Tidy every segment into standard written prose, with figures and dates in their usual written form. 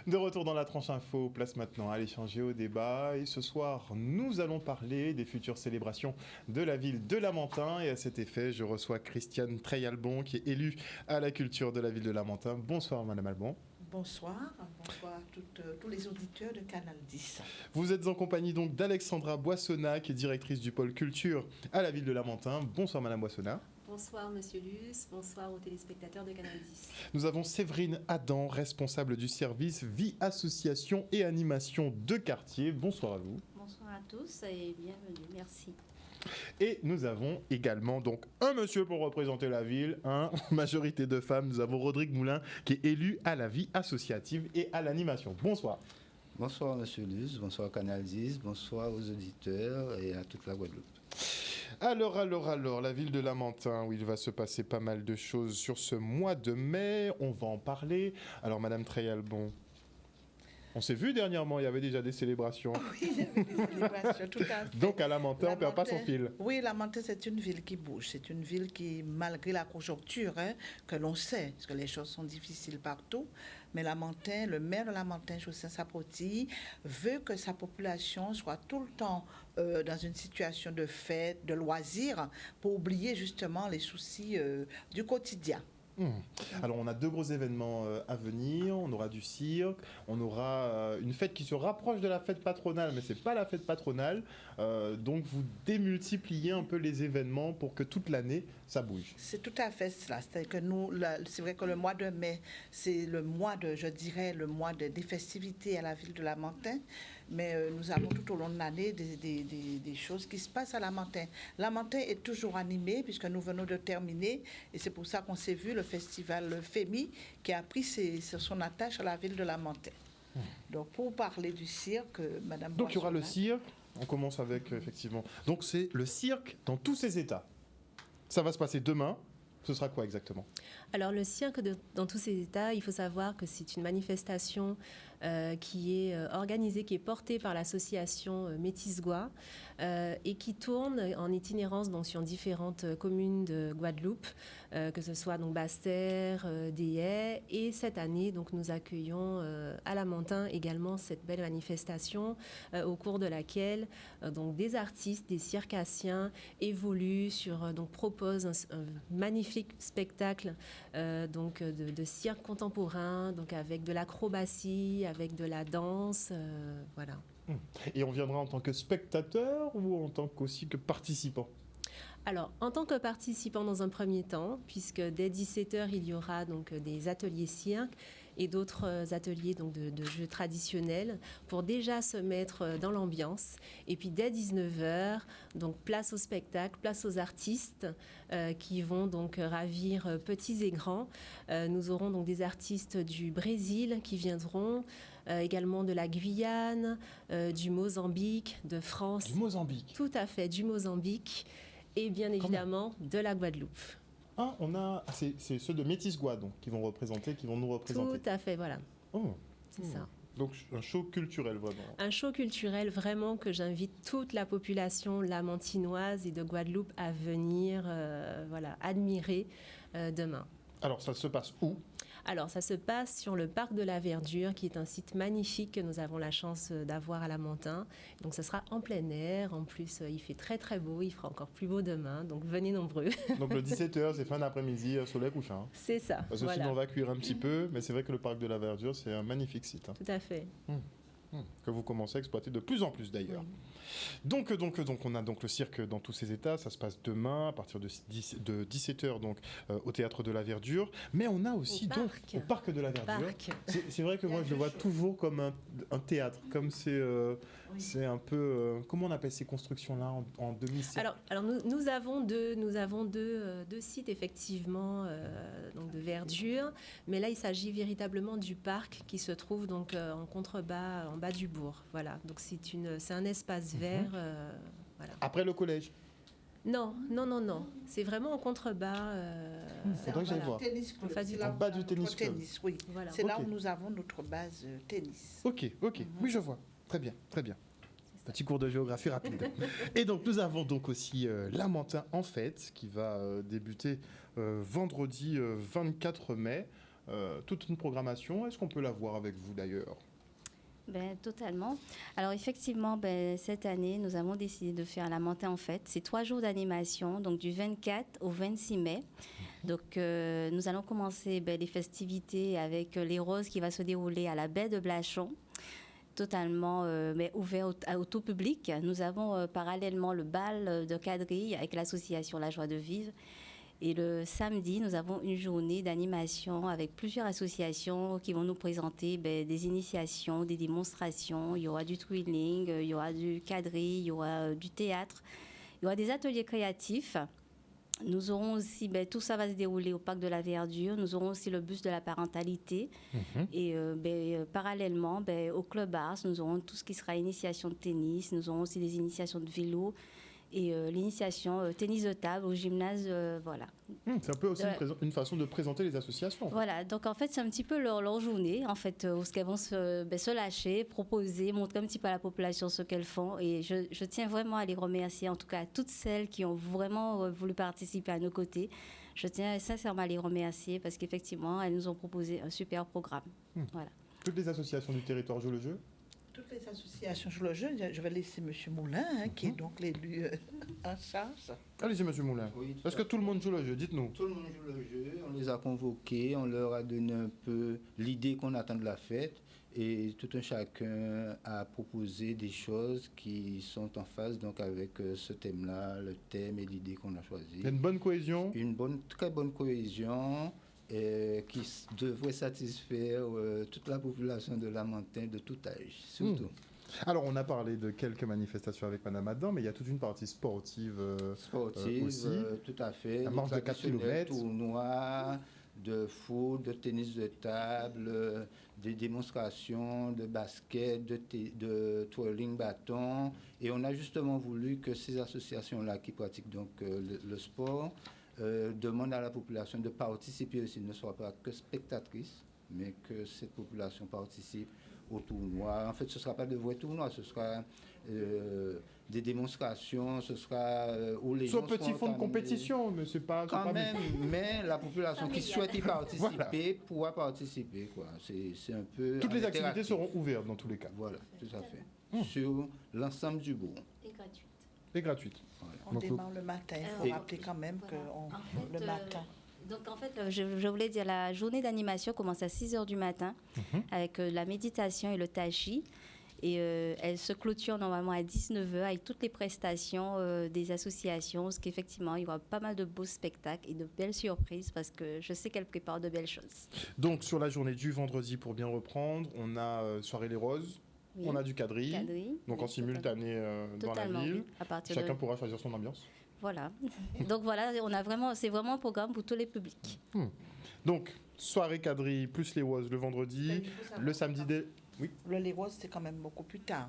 De retour dans la tranche info, place maintenant à l'échange et au débat. Et ce soir, nous allons parler des futures célébrations de la ville de Lamentin. Et à cet effet, je reçois Christiane Trey-Albon, qui est élue à la culture de la ville de Lamentin. Bonsoir, Madame Albon. Bonsoir à tous les auditeurs de Canal 10. Vous êtes en compagnie donc d'Alexandra Boissonnat, qui est directrice du pôle culture à la ville de Lamentin. Bonsoir, Madame Boissonnat. Bonsoir Monsieur Luce, bonsoir aux téléspectateurs de Canal 10. Nous avons Séverine Adam, responsable du service vie, association et animation de quartier. Bonsoir à vous. Bonsoir à tous et bienvenue, merci. Et nous avons également donc un monsieur pour représenter la ville, majorité de femmes. Nous avons Rodrigue Moulin qui est élu à la vie associative et à l'animation. Bonsoir. Bonsoir Monsieur Luce, bonsoir Canal 10, bonsoir aux auditeurs et à toute la Guadeloupe. Alors, la ville de Lamentin, où il va se passer pas mal de choses sur ce mois de mai, on va en parler. Alors Madame Trey-Albon, on s'est vu dernièrement, il y avait déjà des célébrations. Oui, il y avait des célébrations, tout à fait. Donc à Lamentin, on ne perd pas son fil. Oui, Lamentin, c'est une ville qui bouge. C'est une ville qui, malgré la conjoncture, que l'on sait, parce que les choses sont difficiles partout, mais Lamentin, le maire de Lamentin, Jocelyn Saproti, veut que sa population soit tout le temps dans une situation de fête, de loisirs, pour oublier justement les soucis du quotidien. Alors on a deux gros événements à venir, on aura du cirque, on aura une fête qui se rapproche de la fête patronale, mais c'est pas la fête patronale, donc vous démultipliez un peu les événements pour que toute l'année ça bouge. C'est tout à fait cela, c'est que nous, c'est vrai que le mois de mai, c'est le mois de, je dirais, le mois des festivités à la ville de Lamentin, mais nous avons tout au long de l'année des choses qui se passent à Lamentin. Lamentin est toujours animé puisque nous venons de terminer et c'est pour ça qu'on s'est vu le festival FEMI qui a pris son attache à la ville de Lamentin. Donc pour parler du cirque, Madame Donc il y aura le Boissonnat, cirque, on commence avec effectivement. Donc c'est le cirque dans tous ses états. Ça va se passer demain. Ce sera quoi exactement ? Alors le cirque dans tous ses états, il faut savoir que c'est une manifestation qui est organisée, qui est portée par l'association Métis-Gua et qui tourne en itinérance donc, sur différentes communes de Guadeloupe, que ce soit donc Basse-Terre, des Haies. Et cette année, donc, nous accueillons à Lamentin également cette belle manifestation au cours de laquelle donc, des artistes, des circassiens évoluent donc proposent un magnifique spectacle donc de cirque contemporain, donc avec de l'acrobatie, avec de la danse, voilà. Et on viendra en tant que spectateur ou en tant qu'aussi que participant ? Alors, en tant que participant dans un premier temps, puisque dès 17h, il y aura donc des ateliers cirque et d'autres ateliers donc, de jeux traditionnels pour déjà se mettre dans l'ambiance. Et puis dès 19h, donc place au spectacle, place aux artistes qui vont donc ravir petits et grands. Nous aurons donc des artistes du Brésil qui viendront, également de la Guyane, du Mozambique, de France. Du Mozambique ? Tout à fait, du Mozambique. Et bien évidemment de la Guadeloupe. Ah, c'est ceux de Métis-Gua donc qui vont nous représenter. Tout à fait, voilà. Oh. C'est ça. Donc un show culturel vraiment. Un show culturel vraiment que j'invite toute la population lamantinoise et de Guadeloupe à venir admirer demain. Alors ça se passe où ? Alors, ça se passe sur le parc de la Verdure, qui est un site magnifique que nous avons la chance d'avoir à Lamentin. Donc, ce sera en plein air. En plus, il fait très, très beau. Il fera encore plus beau demain. Donc, venez nombreux. Donc, le 17h, c'est fin d'après-midi, soleil couchant. C'est ça. Parce que voilà. sinon, on va cuire un petit peu. Mais c'est vrai que le parc de la Verdure, c'est un magnifique site. Tout à fait. Que vous commencez à exploiter de plus en plus d'ailleurs. Donc on a donc le cirque dans tous ses états, ça se passe demain à partir de 17h donc au théâtre de la Verdure, mais on a aussi au parc de la Verdure. C'est vrai que moi je le vois toujours comme un théâtre, comme c'est un peu comment on appelle ces constructions là en demi-cercle. Alors nous avons deux sites effectivement donc de verdure, mais là il s'agit véritablement du parc qui se trouve donc en contrebas en bas du bourg. Voilà, donc c'est un espace vert. Voilà. Après le collège. Non. C'est vraiment en contrebas. Faudrait que j'aille voir. En bas du tennis club. Oui. Voilà. C'est là où nous avons notre base tennis. Ok. Oui, je vois. Très bien. Petit cours de géographie rapide. Et donc, nous avons donc aussi Lamentin en fête qui va débuter vendredi 24 mai. toute une programmation. Est-ce qu'on peut la voir avec vous d'ailleurs? Totalement. Alors effectivement, cette année, nous avons décidé de faire la montée en fête. C'est 3 jours d'animation, donc du 24 au 26 mai. Donc nous allons commencer les festivités avec les roses qui va se dérouler à la baie de Blachon, totalement ouvert au tout public. Nous avons parallèlement le bal de quadrille avec l'association La Joie de Vivre. Et le samedi, nous avons une journée d'animation avec plusieurs associations qui vont nous présenter des initiations, des démonstrations. Il y aura du twirling, il y aura du quadrille, il y aura du théâtre, il y aura des ateliers créatifs. Nous aurons aussi, tout ça va se dérouler au Parc de la Verdure. Nous aurons aussi le bus de la parentalité. Et parallèlement, au Club Ars, nous aurons tout ce qui sera initiation de tennis. Nous aurons aussi des initiations de vélo et l'initiation tennis de table au gymnase, voilà. C'est un peu aussi une façon de présenter les associations. Voilà, donc en fait c'est un petit peu leur journée, en fait, où elles vont se lâcher, proposer, montrer un petit peu à la population ce qu'elles font. Et je tiens vraiment à les remercier, en tout cas à toutes celles qui ont vraiment voulu participer à nos côtés. Je tiens sincèrement à les remercier parce qu'effectivement elles nous ont proposé un super programme. Voilà. Toutes les associations du territoire jouent le jeu? Toutes les associations jouent le jeu. Je vais laisser M. Moulin, qui est donc l'élu en charge. Allez-y, M. Moulin. Oui, Est-ce que tout le monde joue le jeu? Dites-nous. Tout le monde joue le jeu, on les a convoqués, on leur a donné un peu l'idée qu'on attend de la fête et tout un chacun a proposé des choses qui sont en phase donc avec ce thème-là, le thème et l'idée qu'on a choisi. Il y a une bonne cohésion? Très bonne cohésion qui devrait satisfaire toute la population de Lamentin de tout âge, surtout. Alors, on a parlé de quelques manifestations avec Madame Adam, mais il y a toute une partie sportive, aussi. Tout à fait. La marche de 4 km. Tournois de foot, de tennis de table, des démonstrations de basket, de twirling bâton. Et on a justement voulu que ces associations-là qui pratiquent donc le sport demandent à la population de participer aussi, ne soit pas que spectatrice, mais que cette population participe au tournoi. En fait, ce ne sera pas de vrais tournois, ce sera des démonstrations, ce sera où les gens petit fond de compétition, mais c'est pas... Quand même, mais la population qui souhaite y participer Voilà. pourra participer, quoi. C'est un peu... Toutes les activités interactif. seront ouvertes dans tous les cas. Voilà, tout à fait. Sur l'ensemble du bourg. Et gratuite. Et gratuites. Voilà. On Donc, démarre le matin. Il faut Et- rappeler quand même que le matin. Donc en fait, je voulais dire, la journée d'animation commence à 6h du matin avec la méditation et le tai chi. Et elle se clôture normalement à 19h avec toutes les prestations des associations, parce qu'effectivement, il y aura pas mal de beaux spectacles et de belles surprises, parce que je sais qu'elle prépare de belles choses. Donc, sur la journée du vendredi, pour bien reprendre, on a Soirée les Roses, Oui. on a du quadrille, Quadrille. donc en Oui, simultané dans la totalement, ville. oui, à partir Chacun de... pourra choisir son ambiance. Voilà. Donc voilà, c'est vraiment un programme pour tous les publics. Donc, soirée quadrille plus les Roses le vendredi, le samedi Oui. Le lait rose, c'est quand même beaucoup plus tard.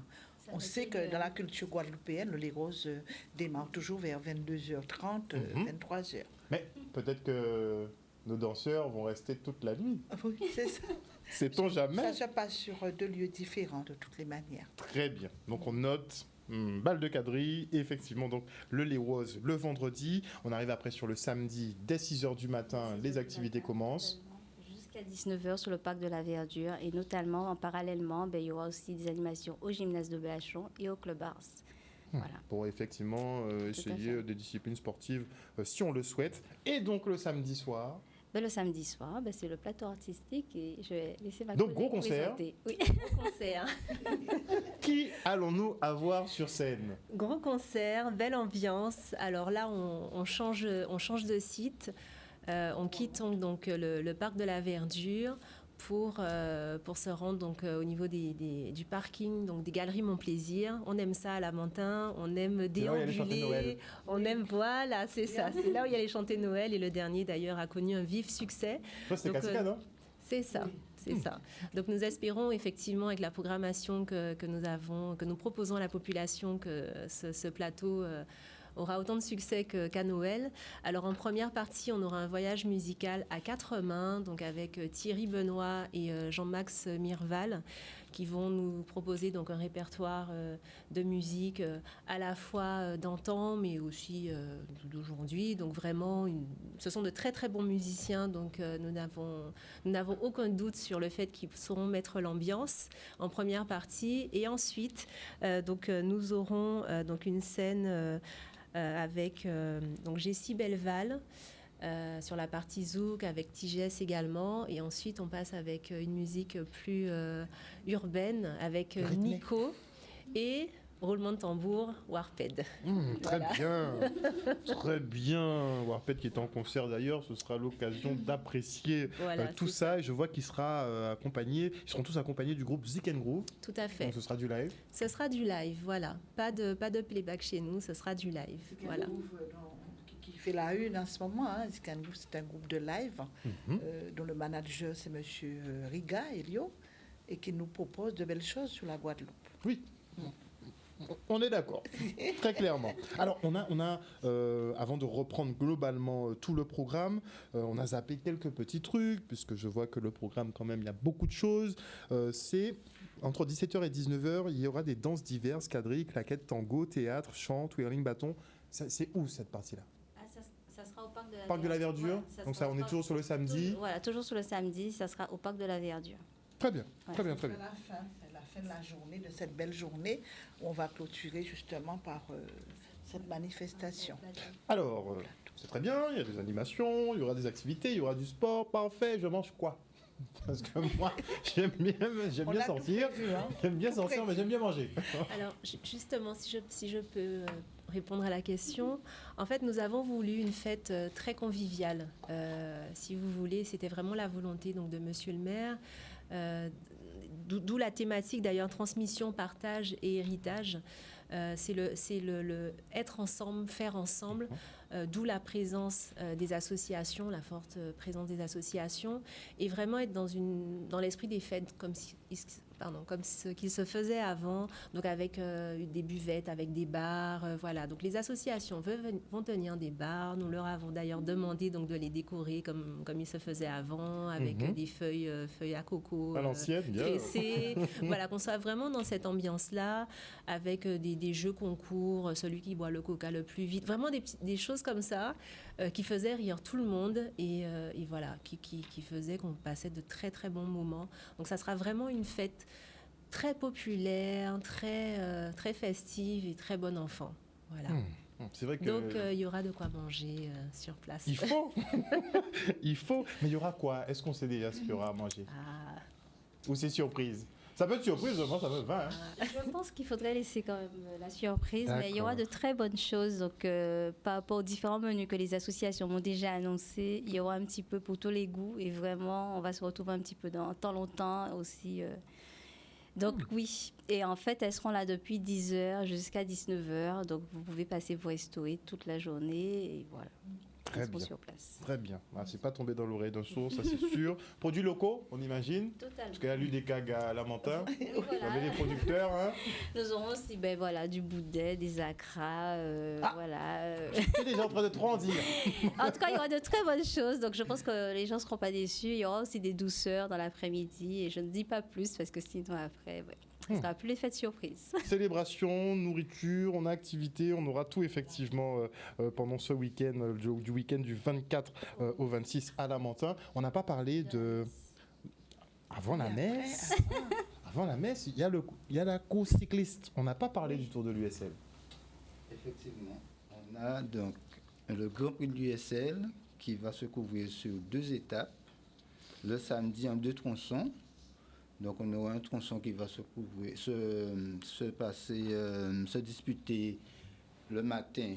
On sait que dans la culture guadeloupéenne, le lait rose démarre toujours vers 22h30, 23h. Mais peut-être que nos danseurs vont rester toute la nuit. Oui, c'est ça. Sait-on jamais? Ça se passe sur 2 lieux différents de toutes les manières. Très bien. Donc on note balle de quadrille, et effectivement donc le lait rose le vendredi. On arrive après sur le samedi dès 6h du matin, les activités commencent. Jusqu'à 19h sur le parc de la Verdure et notamment en parallèlement, il y aura aussi des animations au gymnase de Blachon et au Club Ars. Voilà. Pour effectivement essayer fait. des disciplines sportives si on le souhaite. Et donc le samedi soir. Le samedi soir, c'est le plateau artistique et je vais laisser ma Donc, collègue gros concert. présenter. Oui, gros concert. Qui allons-nous avoir sur scène? Gros concert, belle ambiance. Alors là, on change de site. On quitte donc le parc de la Verdure pour se rendre donc au niveau du parking, donc des galeries Mon Plaisir. On aime ça à Lamentin, on aime C'est là où il y a les chantées déambuler, Noël. on aime, voilà, c'est ça. C'est là où il y a les chantés Noël et le dernier d'ailleurs a connu un vif succès. Ça, c'était Donc, Cascade, hein? C'est ça, c'est ça. Donc nous espérons effectivement avec la programmation que nous proposons à la population que ce plateau aura autant de succès qu'à Noël. Alors en première partie, on aura un voyage musical à 4 mains, donc avec Thierry Benoît et Jean-Max Mirval, qui vont nous proposer donc un répertoire de musique à la fois d'antan, mais aussi d'aujourd'hui. Donc vraiment, ce sont de très très bons musiciens. Donc nous n'avons aucun doute sur le fait qu'ils sauront mettre l'ambiance en première partie. Et ensuite, nous aurons donc une scène avec donc Jessie Belval. Sur la partie zouk avec Tigès également, et ensuite on passe avec une musique plus urbaine avec Nico et roulement de tambour Warped. Très bien. Warped qui est en concert d'ailleurs, ce sera l'occasion d'apprécier tout ça. Et je vois qu'ils seront tous accompagnés du groupe Zik & Groove. Tout à fait. Donc ce sera du live. Ce sera du live, voilà. Pas de playback chez nous, ce sera du live. Voilà. Qui fait la une en ce moment, Zik & Groove, c'est un groupe de live dont le manager c'est monsieur Riga Elio, et qui nous propose de belles choses sur la Guadeloupe. Oui. On est d'accord, très clairement. Alors, on a avant de reprendre globalement tout le programme, on a zappé quelques petits trucs, puisque je vois que le programme, quand même, il y a beaucoup de choses. C'est entre 17h et 19h, il y aura des danses diverses, quadrilles, claquettes, tango, théâtre, chant, twirling, bâton. C'est où cette partie-là? Ça sera au Parc de la Verdure. Voilà, donc ça, on est toujours sur le samedi. Voilà, toujours sur le samedi, ça sera au Parc de la Verdure. Très bien, Ouais. très bien. C'est la fin de la journée, de cette belle journée, où on va clôturer justement par cette manifestation. Alors, c'est très bien, il y a des animations, il y aura des activités, il y aura du sport, parfait. Je mange quoi? Parce que moi, j'aime bien sortir. J'aime bien sortir, mais j'aime bien manger. Alors, justement, si je peux répondre à la question, en fait, nous avons voulu une fête très conviviale. Si vous voulez, c'était vraiment la volonté donc, de Monsieur le maire. D'où la thématique d'ailleurs transmission, partage et héritage. C'est le être ensemble, faire ensemble, d'où la présence des associations, la forte présence des associations, et vraiment être dans l'esprit des fêtes comme ce qu'il se faisait avant, donc avec des buvettes, avec des bars, voilà. Donc les associations vont tenir des bars. Nous leur avons d'ailleurs demandé donc de les décorer comme il se faisait avant, avec des feuilles à coco à l'ancienne, tressées. Voilà, qu'on soit vraiment dans cette ambiance-là, avec des jeux concours, celui qui boit le coca le plus vite, vraiment des choses comme ça qui faisaient rire tout le monde et voilà, qui faisaient qu'on passait de très très bons moments. Donc ça sera vraiment une fête très populaire, très festive et très bon enfant. Voilà. C'est vrai que... Donc il y aura de quoi manger sur place. Il faut. Il faut. Mais il y aura quoi? Est-ce qu'on sait déjà ce qu'il y aura à manger? Ou c'est surprise? Ça peut être surprise, moi ça me va. Je pense qu'il faudrait laisser quand même la surprise, mais il y aura de très bonnes choses. Donc, par rapport aux différents menus que les associations m'ont déjà annoncés, il y aura un petit peu pour tous les goûts et vraiment, on va se retrouver un petit peu dans temps longtemps aussi. Donc oui, et en fait, elles seront là depuis 10h jusqu'à 19h. Donc, vous pouvez passer vous restaurer toute la journée et voilà. Très bien. Sur place. Très bien. C'est pas tombé dans l'oreille d'un sourd, ça c'est sûr. Produits locaux, on imagine. Totalement. Parce qu'il y a l'UDECAG à Lamentin. Oui, Vous voilà. avez des producteurs. Hein. Nous aurons aussi du boudet, des acras, voilà. J'étais déjà en train de trop en dire. En tout cas, il y aura de très bonnes choses. Donc, je pense que les gens ne seront pas déçus. Il y aura aussi des douceurs dans l'après-midi. Et je ne dis pas plus parce que sinon, après, ce sera plus l'effet de surprise. Célébration, nourriture, on a activité, on aura tout effectivement pendant ce week-end, du week-end du 24 au 26 à Lamentin. On n'a pas parlé de... Avant la messe, il y a la course cycliste. On n'a pas parlé du Tour de l'USL. Effectivement, on a donc le Grand Prix de l'USL qui va se couvrir sur 2 étapes. Le samedi en 2 tronçons. Donc on aura un tronçon qui va se disputer le matin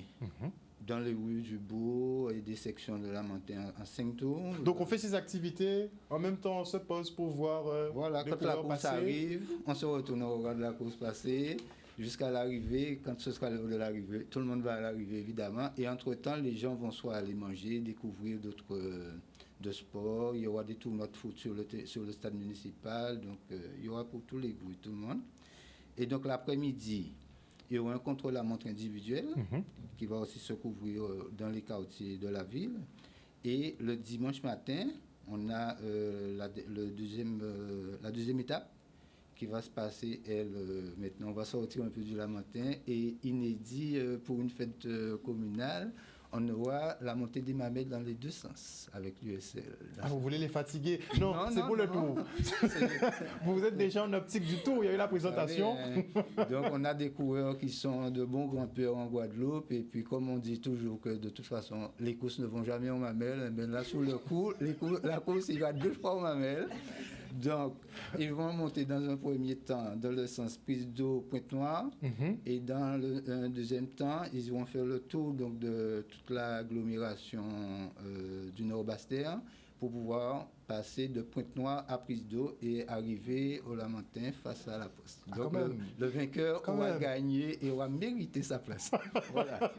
dans les rues du bourg et des sections de Lamentin en 5 tours. Donc on fait ces activités, en même temps on se pose pour voir voilà, les quand la course passer. arrive, on se retourne au regard de la course passer jusqu'à l'arrivée. Quand ce sera l'heure de l'arrivée, tout le monde va à l'arrivée évidemment. Et entre-temps, les gens vont soit aller manger, découvrir d'autres... de sport, il y aura des tournois de foot sur le stade municipal, donc il y aura pour tous les goûts et tout le monde. Et donc l'après-midi, il y aura un contre-la-montre individuel qui va aussi se couvrir dans les quartiers de la ville. Et le dimanche matin, on a la deuxième étape qui va se passer, maintenant, on va sortir un peu du Lamentin, et inédit pour une fête communale, on aura la montée des mamelles dans les deux sens avec l'USL. Ah, vous voulez les fatiguer? Non, c'est pour le tour. C'est- Vous êtes déjà en optique du tour, il y a eu la présentation. Donc, on a des coureurs qui sont de bons grands-pères en Guadeloupe. Et puis, comme on dit toujours que de toute façon, les courses ne vont jamais en mamelles, mais là, sous le coup, la course, il va 2 fois en mamelles. Donc, ils vont monter dans un premier temps dans le sens prise d'eau Pointe-Noire. Et dans un deuxième temps, ils vont faire le tour donc, de toute l'agglomération du Nord-Bastère pour pouvoir passer de Pointe-Noire à prise d'eau et arriver au Lamentin face à la poste. Ah, Donc, quand même. le vainqueur Quand aura même. gagné et aura mérité sa place. Voilà.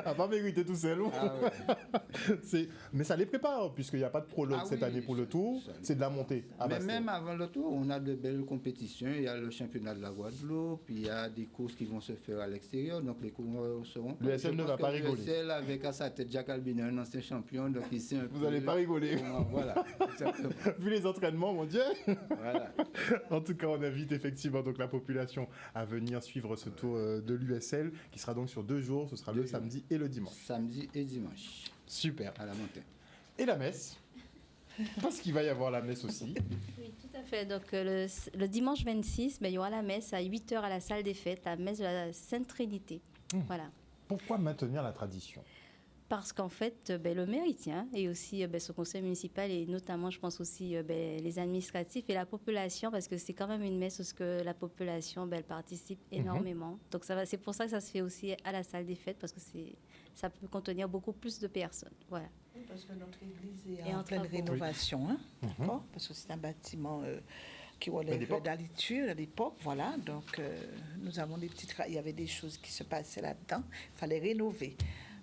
Ah, pas mérité tout seul. Ah ouais. Mais ça les prépare, puisqu'il n'y a pas de prologue Ah cette oui, année pour le tour, ça- c'est de la montée. à Mais Bastère. même avant le tour, on a de belles compétitions. Il y a le championnat de la Guadeloupe, il y a des courses qui vont se faire à l'extérieur, donc les coureurs seront... Le SL ne va pas rigoler. Le SL, avec à sa tête Jack Albino, un ancien champion, donc il sait un peu... Vous n'allez pas rigoler. Voilà, exactement. Vu les entraînements, mon Dieu. Voilà. En tout cas, on invite effectivement donc la population à venir suivre ce tour de l'USL, qui sera donc sur 2 jours. Ce sera le 2 jours. samedi et le dimanche. Samedi et dimanche, Super. à la montée. Et la messe? Parce qu'il va y avoir la messe aussi. Oui, tout à fait. Donc, le dimanche 26, il y aura la messe à 8h à la salle des fêtes, la messe de la Sainte Trinité. Voilà. Pourquoi maintenir la tradition? Parce qu'en fait, le maire y tient, et aussi ce conseil municipal, et notamment, je pense aussi, les administratifs et la population, parce que c'est quand même une messe où que la population, elle participe énormément. Donc, c'est pour ça que ça se fait aussi à la salle des fêtes, parce que ça peut contenir beaucoup plus de personnes. Voilà. Oui, parce que notre église est Et en en pleine travaux. rénovation, hein, d'accord? Parce que c'est un bâtiment qui relève d'époque. d'habitude, à l'époque, voilà. Donc, nous avons des petits... Il y avait des choses qui se passaient là-dedans. Il fallait rénover.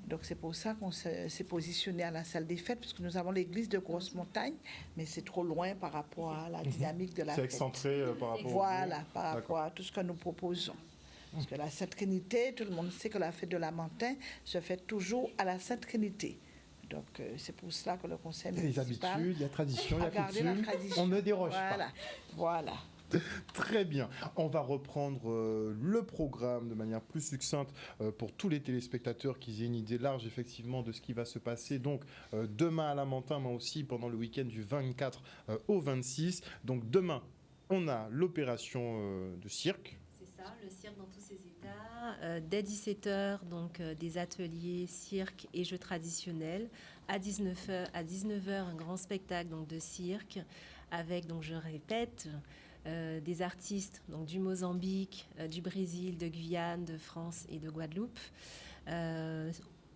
Donc, c'est pour ça qu'on s'est positionné à la salle des fêtes, parce que nous avons l'église de Grosse-Montagne, mais c'est trop loin par rapport à la dynamique de la C'est fête. excentré par rapport Voilà, par D'accord. rapport à tout ce que nous proposons. Parce que la Sainte Trinité, tout le monde sait que la fête de Lamentin se fait toujours à la Sainte Trinité. Donc, c'est pour cela que le conseil Il y a des municipal habitudes, il y a tradition, il y a a gardé la coutume. tradition. On ne déroge Voilà, voilà. pas. Très bien. On va reprendre le programme de manière plus succincte pour tous les téléspectateurs qui aient une idée large effectivement de ce qui va se passer. Donc demain à Lamentin, mais aussi pendant le week-end du 24 au 26. Donc demain, on a l'opération de cirque. C'est ça, le cirque dans tous ses états. Dès 17h, donc des ateliers cirque et jeux traditionnels. À 19h, un grand spectacle donc, de cirque avec, donc, je répète, des artistes donc, du Mozambique, du Brésil, de Guyane, de France et de Guadeloupe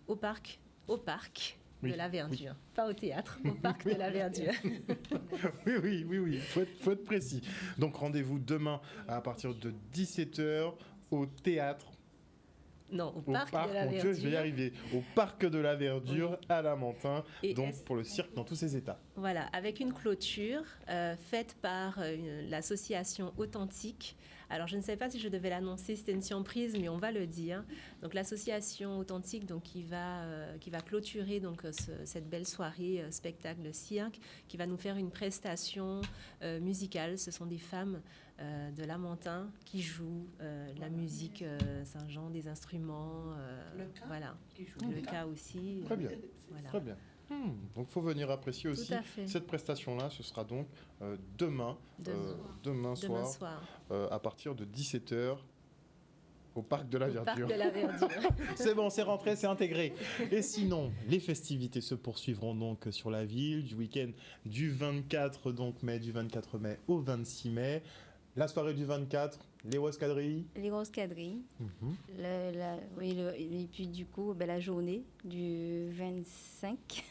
au parc Oui, de la Verdure. Pas au théâtre, au parc de la Verdure. Oui, faut être précis. Donc rendez-vous demain à partir de 17h au théâtre. Non, au parc de la mon Verdure. Dieu, je vais y arriver. Au parc de la Verdure à Lamentin, Et donc est-ce- pour le cirque dans tous ses états. Voilà, avec une clôture faite par l'association Authentique. Alors, je ne sais pas si je devais l'annoncer, c'était une surprise, mais on va le dire. Donc, l'association Authentique, donc, qui va clôturer donc, cette belle soirée spectacle cirque, qui va nous faire une prestation musicale. Ce sont des femmes de Lamentin qui jouent la musique Saint-Jean, des instruments. Le cas Voilà, qui joue le cas aussi. Très bien. Voilà. Très bien. Donc, faut venir apprécier Tout aussi à fait. cette prestation-là. Ce sera donc demain Demain soir, soir. à partir de 17h, au parc de la Au parc Verdure. de la Verdure. C'est bon, c'est rentré, c'est intégré. Et sinon, les festivités se poursuivront donc sur la ville du week-end du 24 mai, au 26 mai. La soirée du 24, les Roses Quadrilles. Les grosses quadrilles. Et puis du coup, la journée du 25,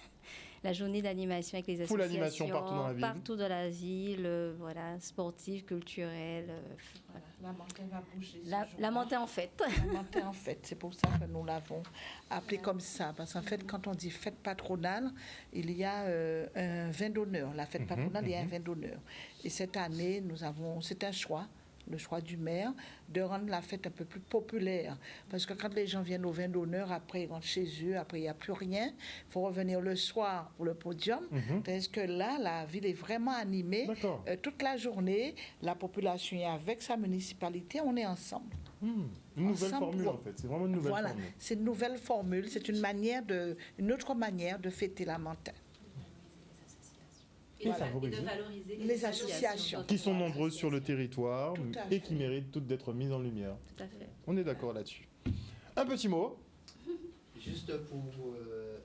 la journée d'animation avec les Full associations. animation partout dans la ville. Partout dans la ville, voilà, sportive, culturelle. Voilà. Lamentin va bouger. La montée en fête. Lamentin en fête, c'est pour ça que nous l'avons appelé comme ça. Parce qu'en fait, quand on dit fête patronale, il y a un vin d'honneur. La fête patronale, il y a un vin d'honneur. Et cette année, c'est un choix le choix du maire, de rendre la fête un peu plus populaire. Parce que quand les gens viennent au vin d'honneur, après ils rentrent chez eux, après il n'y a plus rien, il faut revenir le soir pour le podium. Parce que là, la ville est vraiment animée. Toute la journée, la population est avec sa municipalité, on est ensemble. Une nouvelle formule en fait, c'est vraiment une nouvelle formule. C'est une nouvelle formule, c'est une autre manière de fêter la Mantin. Et de valoriser les associations qui sont nombreuses sur le territoire et qui méritent toutes d'être mises en lumière. Tout à fait. On est d'accord là-dessus. Un petit mot. Juste pour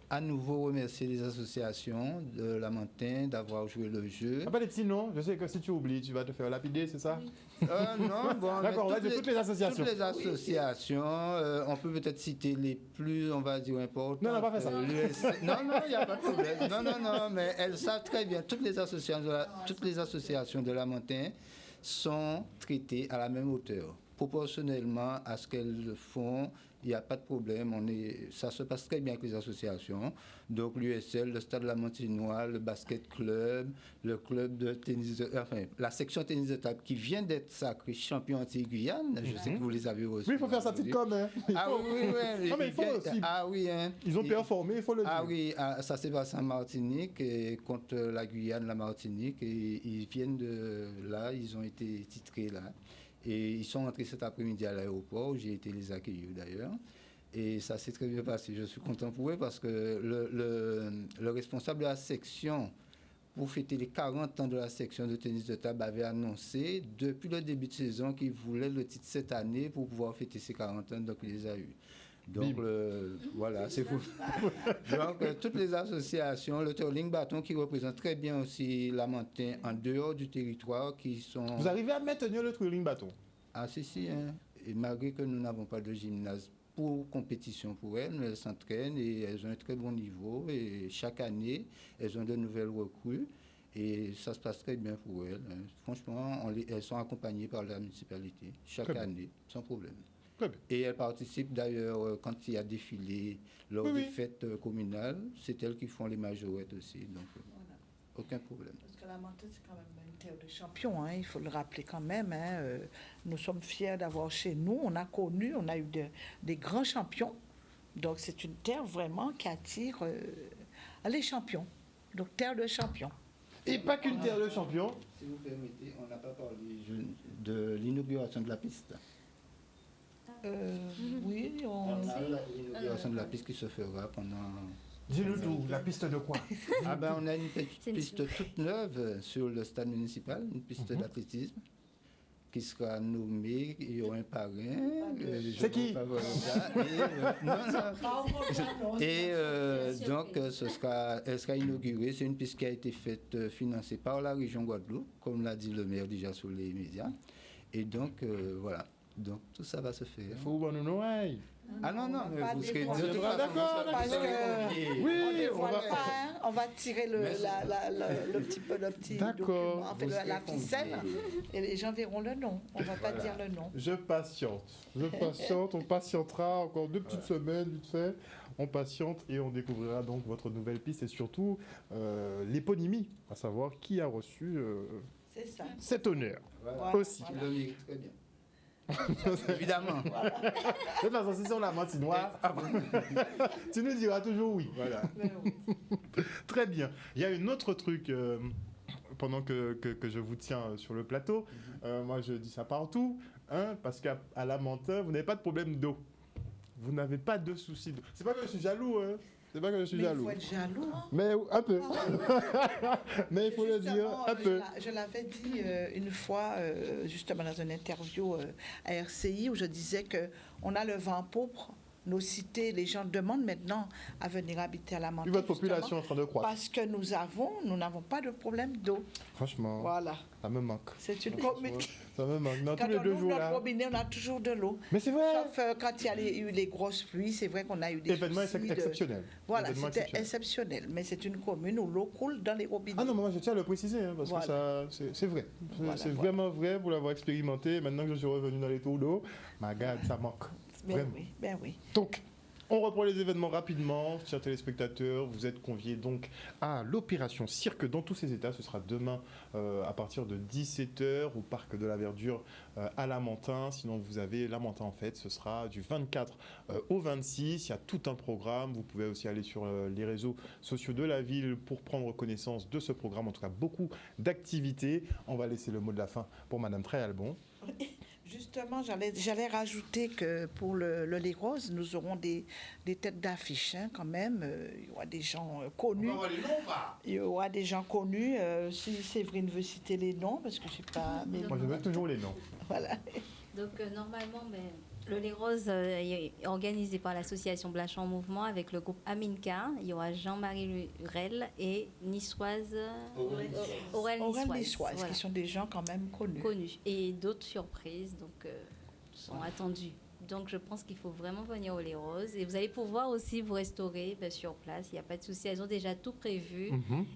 à nouveau remercier les associations de Lamentin d'avoir joué le jeu. Pas des petits noms, je sais que si tu oublies, tu vas te faire lapider, c'est ça? Non, bon. D'accord, on va dire toutes les associations. Toutes les associations, on peut peut-être citer les plus, on va dire, importantes. Non, pas fait ça. Non, il n'y a pas de problème. Non, mais elles savent très bien, toutes les associations de Lamentin sont traitées à la même hauteur, proportionnellement à ce qu'elles font. Il n'y a pas de problème, ça se passe très bien avec les associations. Donc l'USL, le Stade Lamantinois, le basket club, le club de tennis, la section tennis de table qui vient d'être sacré champion anti-Guyane. Je sais que vous les avez reçus. Oui, il faut faire sa petite com. Hein. Oui. Non, mais il faut aussi. Hein. Ils ont performé, il faut le dire. Ah oui, ça s'est passé en Martinique contre la Guyane, la Martinique. Et ils viennent de là, ils ont été titrés là. Et ils sont entrés cet après-midi à l'aéroport, où j'ai été les accueillir d'ailleurs. Et ça s'est très bien passé. Je suis content pour eux parce que le responsable de la section, pour fêter les 40 ans de la section de tennis de table, avait annoncé depuis le début de saison qu'il voulait le titre cette année pour pouvoir fêter ses 40 ans, donc il les a eus. Donc voilà, c'est pour... Donc toutes les associations, le Twirling Bâton qui représente très bien aussi Lamentin en dehors du territoire qui sont... Vous arrivez à maintenir le Twirling Bâton? Ah si, hein. Et malgré que nous n'avons pas de gymnase pour compétition pour elles, mais elles s'entraînent et elles ont un très bon niveau et chaque année, elles ont de nouvelles recrues et ça se passe très bien pour elles. Hein. Franchement, elles sont accompagnées par la municipalité chaque année, sans problème. Et elles participent d'ailleurs quand il y a défilé lors des fêtes communales. C'est elles qui font les majorettes aussi, donc aucun problème. Parce que la Mantin, c'est quand même une terre de champions, hein, il faut le rappeler quand même. Hein, nous sommes fiers d'avoir chez nous, on a eu des grands champions. Donc c'est une terre vraiment qui attire les champions. Donc terre de champions. Et pas qu'une terre de champions. Si vous permettez, on n'a pas parlé de l'inauguration de la piste. Oui, on a l'inauguration de la piste qui se fera pendant... Dis-nous tout, la piste de quoi? On a une piste toute neuve sur le stade municipal, une piste d'athlétisme qui sera nommée, il y aura un parrain. C'est qui? Donc, elle sera inaugurée. C'est une piste qui a été faite, financée par la région Guadeloupe, comme l'a dit le maire déjà sur les médias. Et donc, voilà. Donc, tout ça va se faire. Il faut voir nous, ouais. Ah non, mais vous serez d'accord. Oui, on va tirer le petit document, la ficelle, et les gens verront le nom. On ne va pas dire le nom. Je patiente, on patientera encore 2 petites semaines, vite fait. On patiente et on découvrira donc votre nouvelle piste et surtout l'éponymie, à savoir qui a reçu cet honneur. Aussi. Il le mérite très bien. Évidemment. De toute façon, si c'est la Martinois, tu nous diras toujours oui. Voilà. Très bien. Il y a un autre truc, pendant que je vous tiens sur le plateau, moi je dis ça partout, hein, parce qu'à Lamentin, vous n'avez pas de problème d'eau. Vous n'avez pas de soucis d'eau. C'est pas que je suis jaloux, hein. C'est pas que je suis jaloux. Il faut être jaloux. Hein. Mais un peu. Mais il faut le dire un peu. Je l'avais dit une fois, justement dans une interview à RCI, où je disais qu'on a le vent pourpre. Nos cités, les gens demandent maintenant à venir habiter à Lamentin. Votre population est en train de croître. Parce que nous n'avons pas de problème d'eau. Franchement, voilà. Ça me manque. C'est une commune. Ça me manque. Non, quand tous les 2 jours, notre robinet, on a toujours de l'eau. Mais c'est vrai. Sauf quand il y a eu les grosses pluies, c'est vrai qu'on a eu des événements exceptionnels. Voilà, c'était exceptionnel. Mais c'est une commune où l'eau coule dans les robinets. Ah non, mais moi je tiens à le préciser, hein, parce que c'est vrai. C'est vraiment vrai pour l'avoir expérimenté. Maintenant que je suis revenu dans les tours d'eau, ma garde, ça manque. Ben oui. Donc, On reprend les événements rapidement. Chers téléspectateurs, vous êtes conviés donc à l'opération Cirque dans tous ses états. Ce sera demain à partir de 17h au Parc de la Verdure à Lamentin. Sinon, vous avez Lamentin en fait. Ce sera du 24 au 26. Il y a tout un programme. Vous pouvez aussi aller sur les réseaux sociaux de la ville pour prendre connaissance de ce programme. En tout cas, beaucoup d'activités. On va laisser le mot de la fin pour Madame Tréalbon. Justement, j'allais rajouter que pour le lait rose, nous aurons des têtes d'affiche quand même. Il y aura des gens connus. Il y aura des gens connus. Si Séverine veut citer les noms, parce que je ne sais pas. Mais Moi, je veux toujours les noms. voilà. Donc normalement, le lait rose est organisé par l'association Blachon en Mouvement avec le groupe Aminka. Il y aura Jean-Marie Lurel et Niçoise Aurel Niçoise, voilà, qui sont des gens quand même connus. Et d'autres surprises sont attendues. Donc je pense qu'il faut vraiment venir au lait rose. Et vous allez pouvoir aussi vous restaurer sur place. Il n'y a pas de souci. Elles ont déjà tout prévu.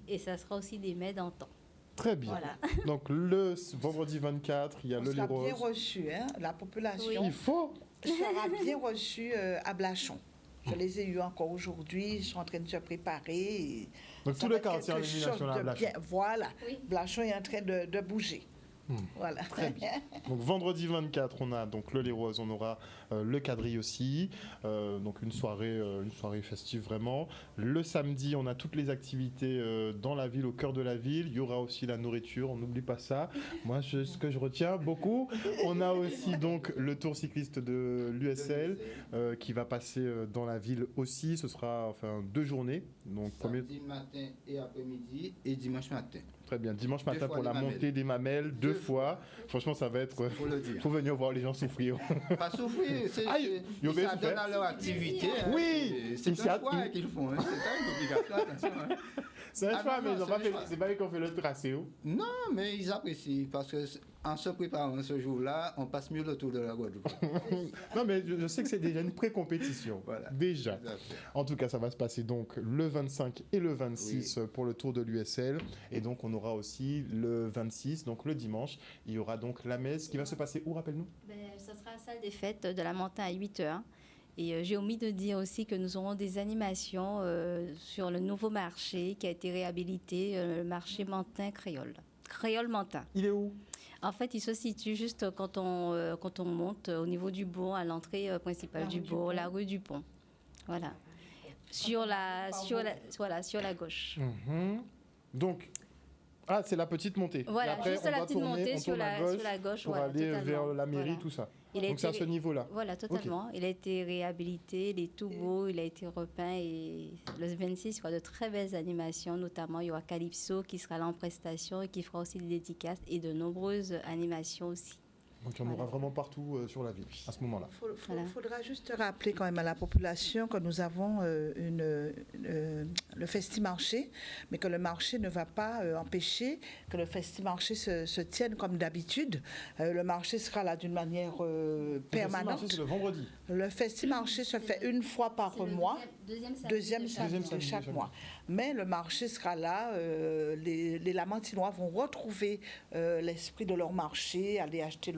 Et ça sera aussi des mets d'antan. Très bien. Voilà. Donc le vendredi 24, il y a le lait rose. Bien reçu, hein, la population Il faut. sera bien reçue à Blachon. Je les ai eus encore aujourd'hui, ils sont en train de se préparer. Et Donc ça tout va le être quartier en quelque élimination chose là, de Blachon. bien. Voilà, Oui. Blachon est en train de bouger. Voilà. Très bien. Donc vendredi 24, on a donc le lait rose, on aura le quadrille aussi, donc une soirée festive vraiment. Le samedi, on a toutes les activités dans la ville, au cœur de la ville. Il y aura aussi la nourriture, on n'oublie pas ça. Moi, ce que je retiens beaucoup, on a aussi donc le tour cycliste de l'USL qui va passer dans la ville aussi. Ce sera 2 journées. Donc Samedi matin et après-midi et dimanche matin. Très bien. Dimanche matin fois pour la les mamelles. montée des mamelles, 2 fois. Franchement, ça va être. Faut le dire. Faut venir voir les gens souffrir. Pas souffrir, Aïe, il y avait ça souffert. donne à leur activité. hein. Oui, C'est il un choix qu'ils font. Hein. C'est pas une obligation, attention. Hein. C'est un Ah choix, non, mais non, ils ont c'est pas un fait. choix. C'est pas eux qui ont fait le tracé. Oh. Non, mais ils apprécient parce que en se préparant ce jour-là, on passe mieux le tour de la Guadeloupe. Non, mais je sais que c'est déjà une pré-compétition. Voilà. Déjà. Exactement. En tout cas, ça va se passer donc le 25 et le 26 pour le tour de l'USL. Et donc, on aura aussi le 26, donc le dimanche, il y aura donc la messe qui va se passer où, rappelle-nous? Ça sera à la salle des fêtes de la Montagne à 8h. Et j'ai omis de dire aussi que nous aurons des animations sur le nouveau marché qui a été réhabilité, le marché Mentin-Créole. Créole-Mentin. Il est où? En fait, il se situe juste quand on monte au niveau du pont, à l'entrée principale du pont, la rue du Pont. Voilà. Sur la gauche. Donc, c'est la petite montée. Voilà, Et après, juste on la va petite tourner, montée on sur tourne à la gauche. pour voilà, aller totalement. vers la mairie, Voilà. tout ça. Il a Donc, c'est à été ce niveau-là. Voilà, totalement. Il a été réhabilité, il est tout beau, il a été repeint et le 26, il y aura de très belles animations, notamment il y aura Calypso qui sera là en prestation et qui fera aussi des dédicaces et de nombreuses animations aussi. Donc, il y en aura vraiment partout sur la ville à ce moment-là. Il faudra juste rappeler quand même à la population que nous avons le Festi-Marché, mais que le marché ne va pas empêcher que le Festi-Marché se tienne comme d'habitude. Le marché sera là d'une manière permanente. C'est le vendredi. Le Festi-Marché se fait une fois par mois. Deuxième samedi de samedi chaque de chaque mois. Mais le marché sera là. Les Lamantinois vont retrouver l'esprit de leur marché, aller acheter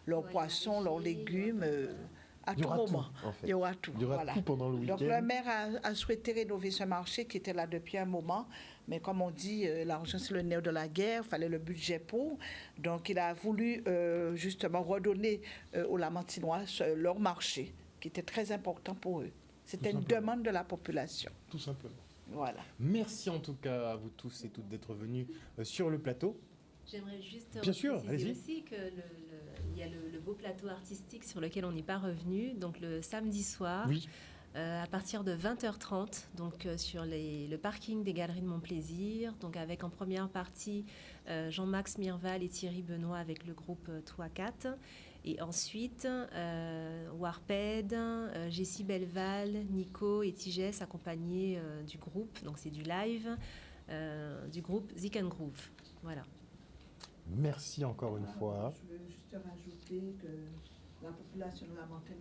leurs poissons, leurs légumes. À Il y tout aura moment. tout, en fait. Il y aura tout. Il y aura voilà. tout pendant le week-end. Donc le maire a souhaité rénover ce marché qui était là depuis un moment. Mais comme on dit, l'argent c'est le nerf de la guerre, il fallait le budget pour. Donc il a voulu justement redonner aux Lamantinois leur marché, qui était très important pour eux. C'était une demande de la population. Tout simplement. Voilà. Merci en tout cas à vous tous et toutes d'être venus sur le plateau. J'aimerais juste Bien sûr, préciser allez-y. aussi que il y a le beau plateau artistique sur lequel on n'est pas revenu, donc le samedi soir, Oui. à partir de 20h30, donc sur le parking des Galeries de Montplaisir, donc avec en première partie Jean-Max Mirval et Thierry Benoît avec le groupe Toi 4, et ensuite Warped, Jessie Belval, Nico et Tigès accompagnés du groupe, donc c'est du live, du groupe Zik and Groove. Voilà. Merci encore une fois. Je veux juste rajouter que La population de la Mantin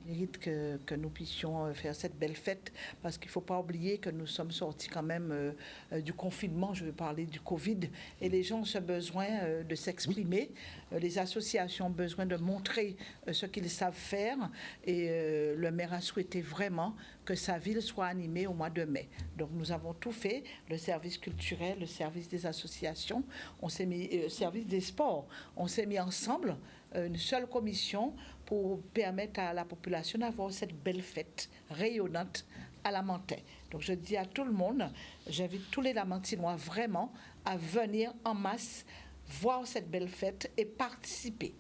mérite que nous puissions faire cette belle fête, parce qu'il ne faut pas oublier que nous sommes sortis quand même du confinement, je veux parler du Covid, et les gens ont ce besoin de s'exprimer, les associations ont besoin de montrer ce qu'ils savent faire, et le maire a souhaité vraiment que sa ville soit animée au mois de mai. Donc nous avons tout fait, le service culturel, le service des associations, on s'est mis, service des sports, on s'est mis ensemble, une seule commission pour permettre à la population d'avoir cette belle fête rayonnante à la Mantin. Donc je dis à tout le monde, j'invite tous les Lamantinois vraiment à venir en masse voir cette belle fête et participer.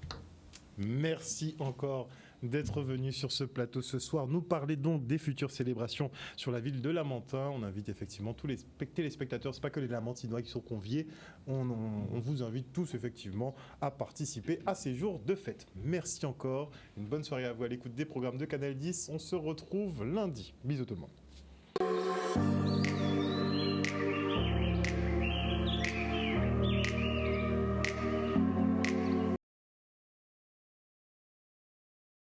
Merci encore d'être venu sur ce plateau ce soir. Nous parler donc des futures célébrations sur la ville de Lamentin. On invite effectivement tous les téléspectateurs, c'est pas que les Lamantinois qui sont conviés. On vous invite tous effectivement à participer à ces jours de fête. Merci encore. Une bonne soirée à vous à l'écoute des programmes de Canal 10. On se retrouve lundi. Bisous tout le monde.